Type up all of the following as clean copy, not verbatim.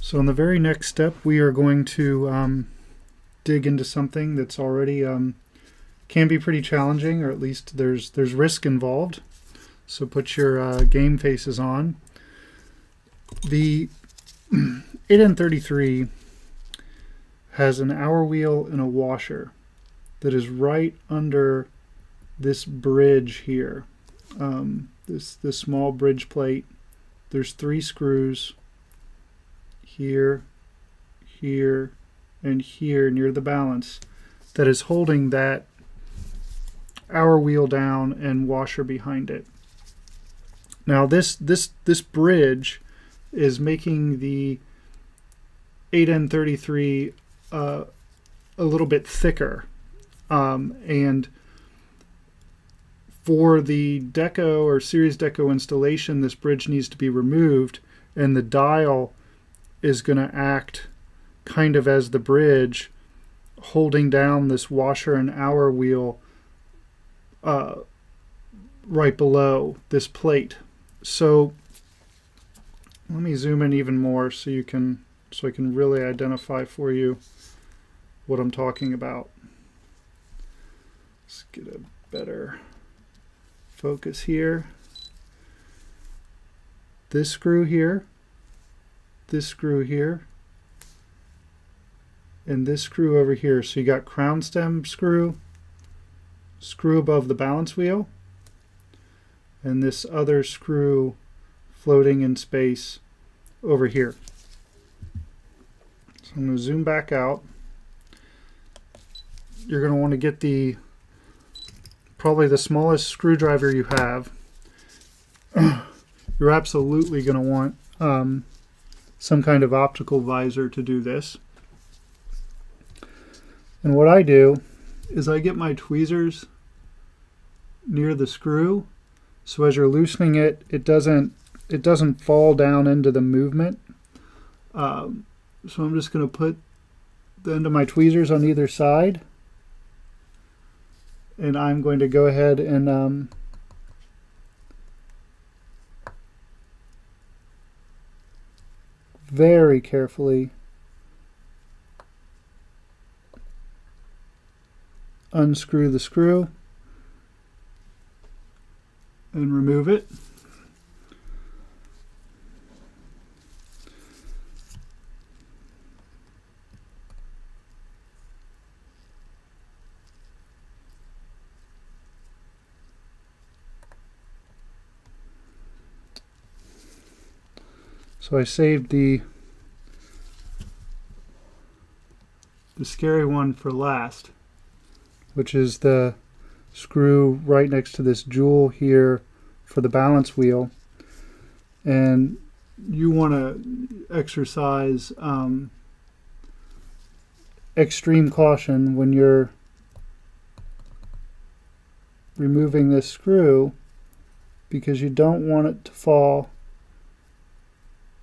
So in the very next step, we are going to dig into something that's already can be pretty challenging, or at least there's risk involved. So put your game faces on. The 8N33 has an hour wheel and a washer that is right under this bridge here. This small bridge plate. There's 3 screws here, here, and here near the balance that is holding that hour wheel down and washer behind it. Now this bridge is making the 8N33 a little bit thicker, and for the Deco or Series Deco installation, this bridge needs to be removed, and the dial is going to act kind of as the bridge, holding down this washer and hour wheel right below this plate. So let me zoom in even more so I can really identify for you what I'm talking about. Let's get a better focus here. This screw here, this screw here, and this screw over here. So you got crown stem screw, screw above the balance wheel, and this other screw floating in space over here. So I'm going to zoom back out. You're going to want to get probably the smallest screwdriver you have. You're absolutely going to want some kind of optical visor to do this. And what I do is I get my tweezers near the screw, so as you're loosening it, it doesn't fall down into the movement. So I'm just going to put the end of my tweezers on either side, and I'm going to go ahead and very carefully unscrew the screw and remove it. So I saved the scary one for last, which is the screw right next to this jewel here for the balance wheel. And you want to exercise extreme caution when you're removing this screw, because you don't want it to fall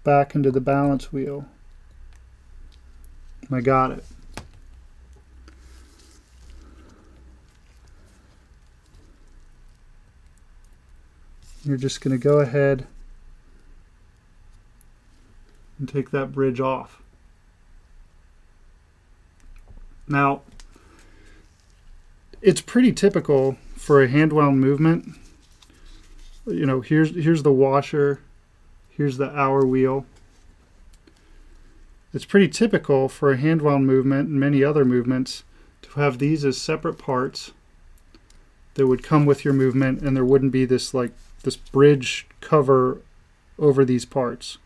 back into the balance wheel. I got it. You're just going to go ahead and take that bridge off. Now, it's pretty typical for a hand wound movement. You know, here's the washer, here's the hour wheel. It's pretty typical for a hand wound movement and many other movements to have these as separate parts that would come with your movement, and there wouldn't be this bridge cover over these parts.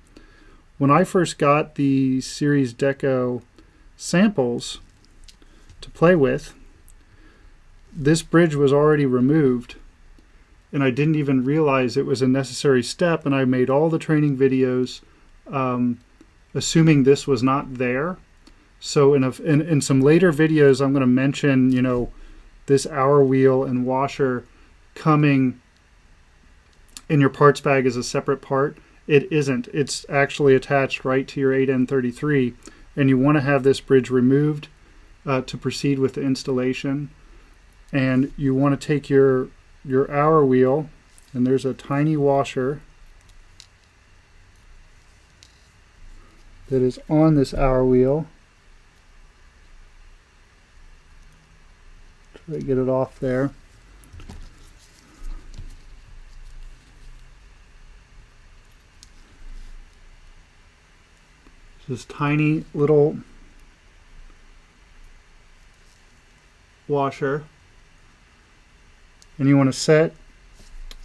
When I first got the Series Deco samples to play with, this bridge was already removed, and I didn't even realize it was a necessary step, and I made all the training videos assuming this was not there. So in some later videos I'm going to mention, you know, this hour wheel and washer coming in your parts bag as a separate part. It isn't. It's actually attached right to your 8N33, and you want to have this bridge removed to proceed with the installation. And you want to take your hour wheel, and there's a tiny washer that is on this hour wheel. Try to get it off there. This tiny little washer, and you want to set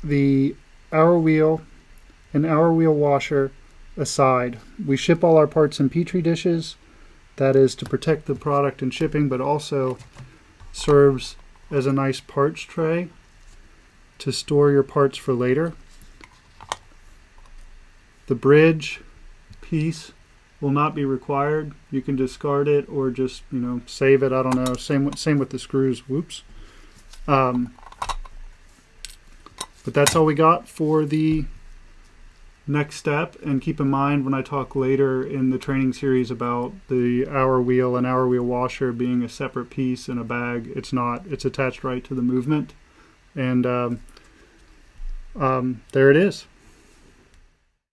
the hour wheel and hour wheel washer aside. We ship all our parts in Petri dishes. That is to protect the product in shipping, but also serves as a nice parts tray to store your parts for later. The bridge piece will not be required. You can discard it or just, save it. I don't know. Same with the screws. Whoops. But that's all we got for the next step. And keep in mind when I talk later in the training series about the hour wheel and hour wheel washer being a separate piece in a bag, it's not. It's attached right to the movement. And there it is.